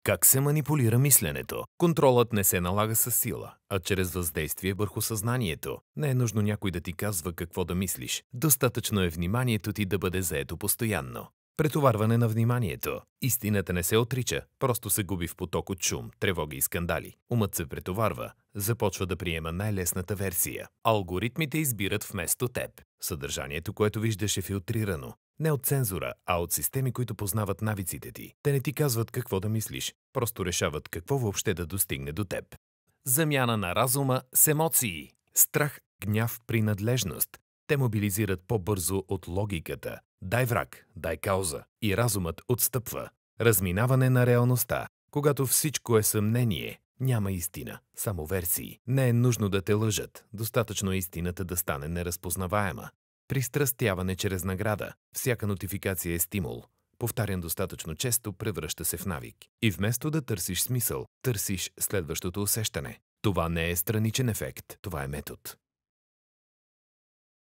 Как се манипулира мисленето? Контролът не се налага със сила, а чрез въздействие върху съзнанието. Не е нужно някой да ти казва какво да мислиш. Достатъчно е вниманието ти да бъде заето постоянно. Претоварване на вниманието. Истината не се отрича, просто се губи в поток от шум, тревоги и скандали. Умът се претоварва, започва да приема най-лесната версия. Алгоритмите избират вместо теб. Съдържанието, което виждаш, е филтрирано. Не от цензура, а от системи, които познават навиците ти. Те не ти казват какво да мислиш, просто решават какво въобще да достигне до теб. Замяна на разума с емоции. Страх, гняв, принадлежност. Те мобилизират по-бързо от логиката. Дай враг, дай кауза. И разумът отстъпва. Разминаване на реалността. Когато всичко е съмнение, няма истина, само версии. Не е нужно да те лъжат. Достатъчно е истината да стане неразпознаваема. Пристрастяване чрез награда. Всяка нотификация е стимул. Повтарян достатъчно често, превръща се в навик. И вместо да търсиш смисъл, търсиш следващото усещане. Това не е страничен ефект, това е метод.